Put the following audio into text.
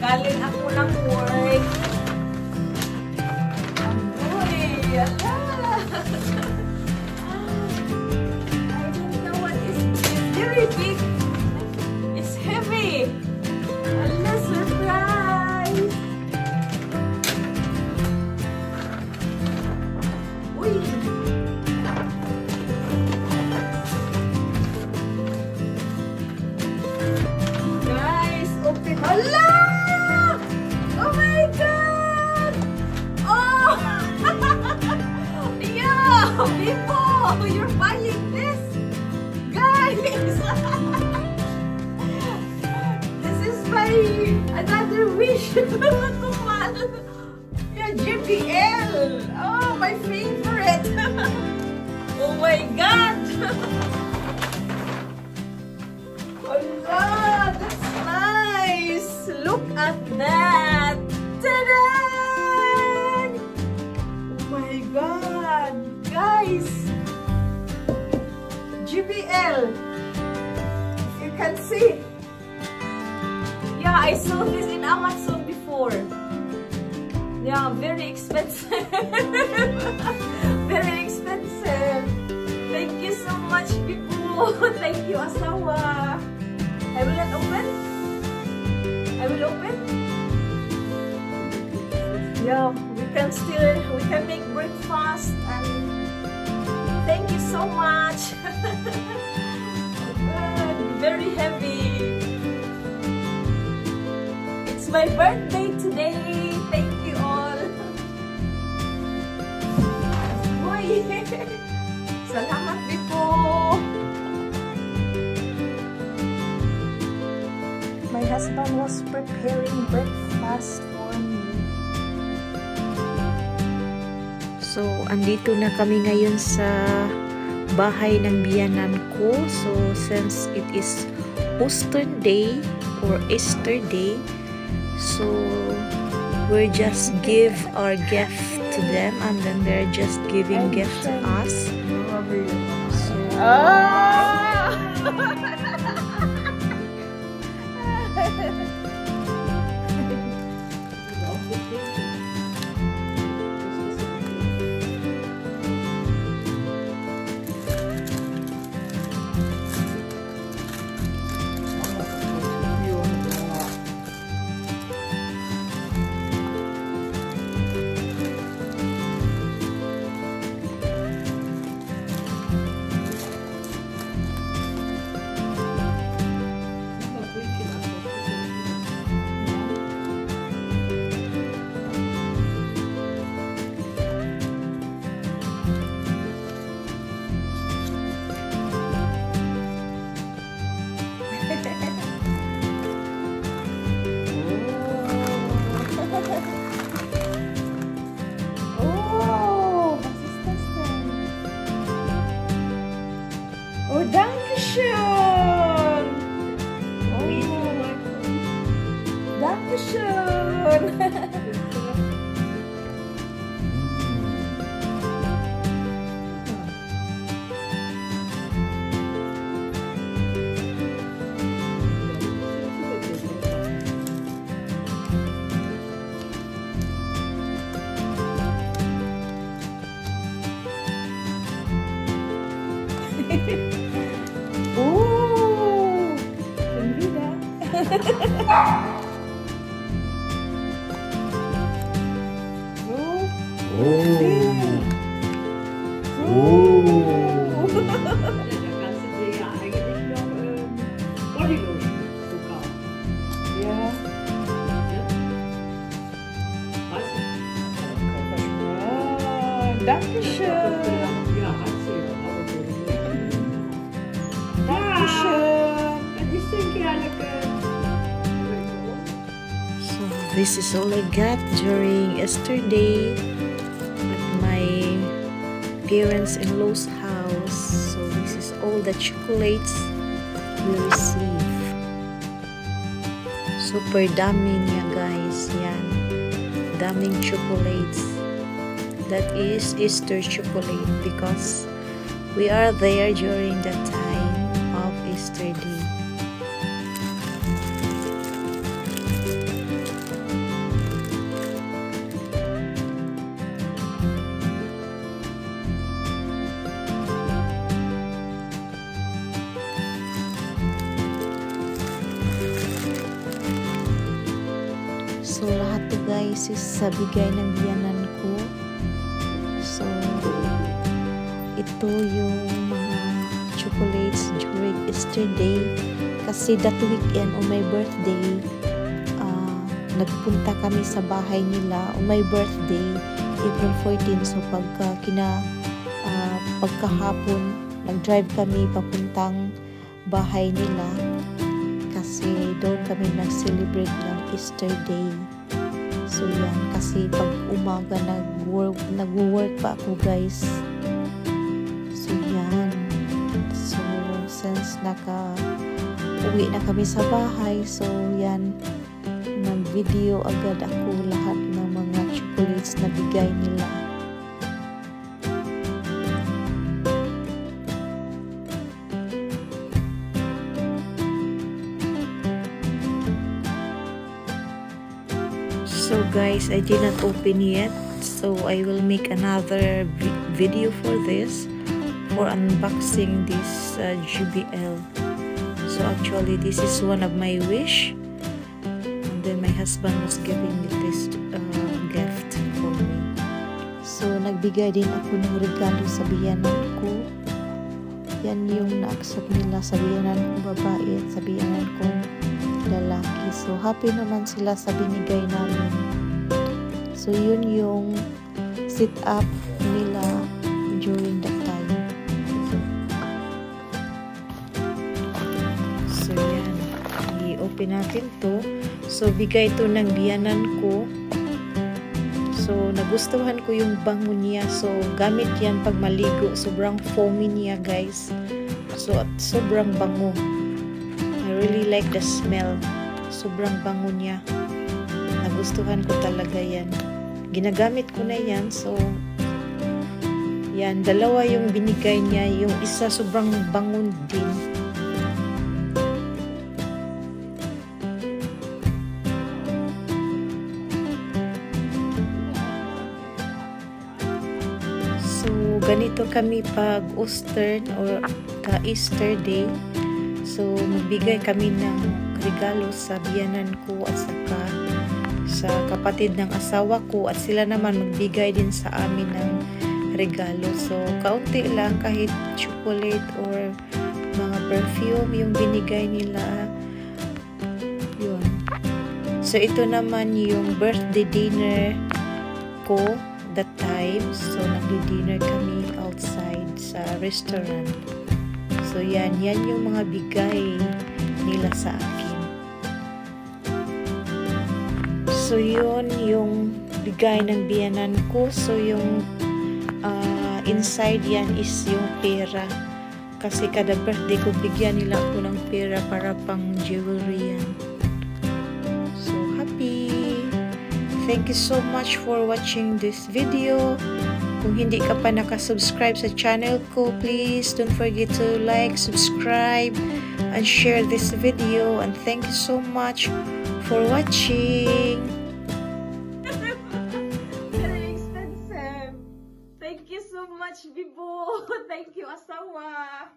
Galing ako ng work. Amoy, ala. I don't know what is this. It's very big. It's heavy. Ala, surprise. Uy. Guys, open. Ala! Oh my God! Oh! Yeah! People! You're buying this! Guys! This is my another wish! Kumal! Yeah, JBL! Oh, my favorite! Oh my God! Allah, that's nice! Look at that! Ta-da! Oh my God! Guys! JBL! If you can see. Yeah, I saw this in Amazon before. Yeah, very expensive. Very expensive. Thank you so much, people. Thank you, Asawa. I will not open. I will open. Yeah, we can make breakfast and thank you so much. Good, very heavy. It's my birthday today. Thank you all. Uy, salamat po. My husband was preparing breakfast for me. So, andito na kami ngayon sa bahay ng biyanan ko. So, since it is Easter Day or Easter Day, so we just give our gift to them and then they're just giving gift to us. So, oh, Dankeschön! Oh, Dankeschön! Oh, schon wieder. Dankeschön. so this is all I got during yesterday at my parents-in-law's house. So this is all the chocolates we receive. Super dami niya, guys. Yan. Daming chocolates. That is Easter chocolate because we are there during the time of Easter Day. basis sa bigay ng biyanan ko. So, ito yung mga chocolates during Easter Day. Kasi that weekend on my birthday, nagpunta kami sa bahay nila on my birthday, April 14. So, pagkahapon, nag-drive kami papuntang bahay nila. Kasi doon kami nag-celebrate ng Easter Day. So yan, kasi pag umaga nag-work pa ako guys. So yan. So since uwi na kami sa bahay, so yan, nag-video agad ako lahat ng mga chocolates na bigay nila. So guys, I did not open yet, so I will make another video for this, for unboxing this JBL. So actually this is one of my wish, and then my husband was giving me this gift for me. So nagbigay din ako ng regalo sa biyanan ko. Yan yung na-accept nila sa biyanan kong babae at sa biyanan kong lalaki. So happy naman sila sa binigay namin. So yun yung sit up nila during that time. So yan, i-open natin to. So bigay to ng biyanan ko. So nagustuhan ko yung bango niya. So gamit yan pag maligo. Sobrang foamy niya guys. So at sobrang bango. I really like the smell. Sobrang bango niya. Nagustuhan ko talaga yan. Ginagamit ko na yan. So, yan. Dalawa yung binigay niya. Yung isa sobrang bango din. So, ganito kami pag Easter or Easter Day. So, magbigay kami ng regalo sa biyanan ko at saka sa kapatid ng asawa ko, at sila naman magbigay din sa amin ng regalo. So, kaunti lang, kahit chocolate or mga perfume yung binigay nila. Yun. So, ito naman yung birthday dinner ko that time. So, nagdi-dinner kami outside sa restaurant. So, yan yung mga bigay nila sa akin. So, yun yung bigay ng biyanan ko. So, yung inside yan is yung pera. Kasi kada birthday ko, bigyan nila ako ng pera para pang jewelry yan. So, happy! Thank you so much for watching this video. Kung hindi ka pa nakasubscribe sa channel ko, please don't forget to like, subscribe, and share this video. And thank you so much for watching. Very expensive. Thank you so much, Bibo. Thank you, asawa.